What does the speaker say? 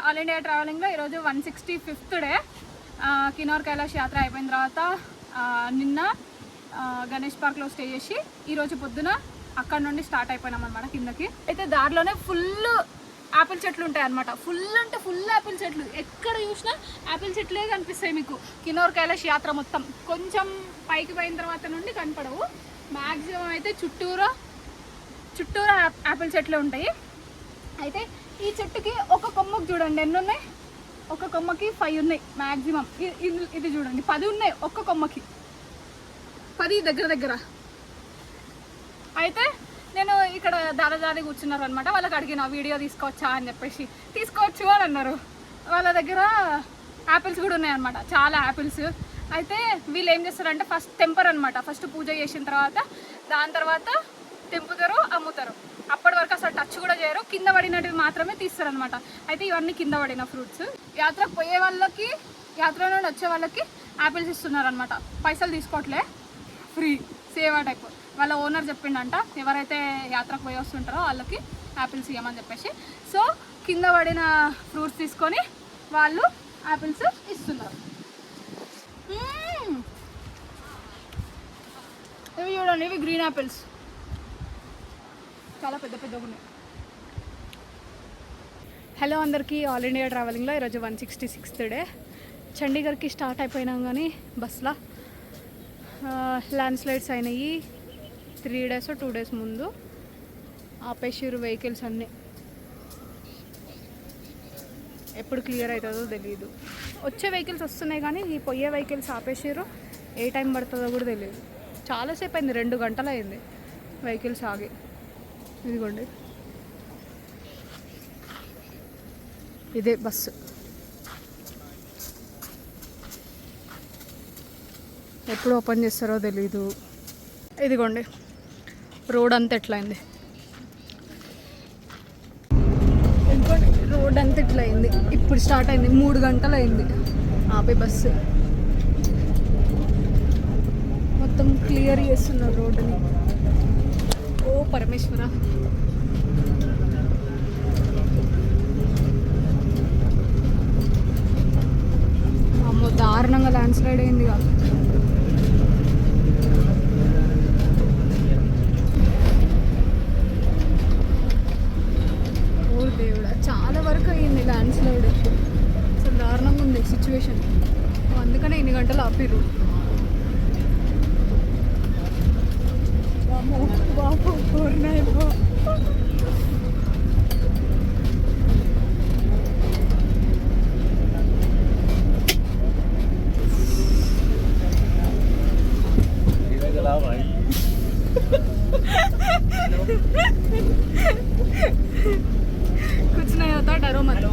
All India ట్రావెలింగ్లో ఈరోజు 165th day. Kinnaur Kailash యాత్ర అయిపోయిన తర్వాత నిన్న గణేష్ పార్క్లో స్టే చేసి ఈరోజు పొద్దున అక్కడ నుండి స్టార్ట్ అయిపోయినాం అనమాట కిందకి. అయితే దారిలోనే ఫుల్ యాపిల్ చెట్లు ఉంటాయి అనమాట. ఫుల్ అంటే ఫుల్ యాపిల్ చెట్లు, ఎక్కడ చూసినా యాపిల్ చెట్లే కనిపిస్తాయి మీకు. కిన్నౌర్ కైలాష్ యాత్ర మొత్తం కొంచెం పైకి పోయిన తర్వాత నుండి కనపడవు. మ్యాక్సిమం అయితే చుట్టూరా యాపిల్ చెట్లు ఉంటాయి. అయితే ఈ చెట్టుకి ఒక కొమ్మకు చూడండి ఎన్ని ఉన్నాయి, ఒక కొమ్మకి 5 ఉన్నాయి మ్యాక్సిమం. ఇది చూడండి 10 ఉన్నాయి ఒక్క కొమ్మకి, 10 దగ్గర. అయితే నేను ఇక్కడ దాదాపు కూర్చున్నారు అనమాట. వాళ్ళకి అడిగిన వీడియో తీసుకోవచ్చా అని చెప్పేసి, తీసుకోవచ్చు అని అన్నారు. వాళ్ళ దగ్గర యాపిల్స్ కూడా ఉన్నాయన్నమాట, చాలా యాపిల్స్. అయితే వీళ్ళు ఏం చేస్తారంటే ఫస్ట్ తెంపరు అనమాట. ఫస్ట్ పూజ చేసిన తర్వాత దాని తర్వాత తెంపుతారు, అమ్ముతారు. అప్పటి వరకు అసలు టచ్ కూడా చేయరు, కింద పడినవి మాత్రమే తీస్తారు అనమాట. అయితే ఇవన్నీ కింద పడిన ఫ్రూట్స్. యాత్రకు పోయే వాళ్ళకి, యాత్ర నుండి వచ్చే వాళ్ళకి యాపిల్స్ ఇస్తున్నారు అనమాట. పైసలు తీసుకోవట్లే, ఫ్రీ సేవా టైప్. వాళ్ళ ఓనర్ చెప్పిండంట ఎవరైతే యాత్రకు పోయి వస్తుంటారో వాళ్ళకి యాపిల్స్ ఇవ్వమని చెప్పేసి. సో కింద పడిన ఫ్రూట్స్ తీసుకొని వాళ్ళు యాపిల్స్ ఇస్తున్నారు. ఇవి చూడండి, ఇవి గ్రీన్ యాపిల్స్, చాలా పెద్దగా ఉన్నాయి. హలో అందరికీ, ఆల్ ఇండియా ట్రావెలింగ్లో ఈరోజు 166th డే. చండీగఢ్కి స్టార్ట్ అయిపోయినాం కానీ బస్లో ల్యాండ్ స్లైడ్స్ అయినాయి. 3 days 2 days ముందు ఆపేసారు వెహికల్స్ అన్నీ. ఎప్పుడు క్లియర్ అవుతుందో తెలియదు. వచ్చే వెహికల్స్ వస్తున్నాయి కానీ ఈ పోయే వెహికల్స్ ఆపేసారు. ఏ టైం పడుతుందో కూడా తెలియదు. చాలాసేపు అయింది, 2 గంటలు అయింది వెహికల్స్ ఆగి. ఇదిగోండి ఇదే బస్సు. ఎప్పుడు ఓపెన్ చేస్తారో తెలీదు. ఇదిగోండి రోడ్ అంతా ఎట్లయింది, రోడ్ అంతా ఇట్లా అయింది. ఇప్పుడు స్టార్ట్ అయింది, 3 గంటలు అయింది ఆపే బస్సు. మొత్తం క్లియర్ చేస్తున్నారు రోడ్డుని. ఓ పరమేశ్వర, అమ్మో దారుణంగా ల్యాండ్ స్లైడ్ అయింది కాదు. దేవుడా, చాలా వరకు అయ్యింది ల్యాండ్ స్లైడ్. అసలు దారుణంగా ఉంది సిచ్యువేషన్. అందుకనే ఇన్ని గంటలు ఆపిర్రు. బాబు పూర్ణైపో कुछ नहीं होता, डरो मत.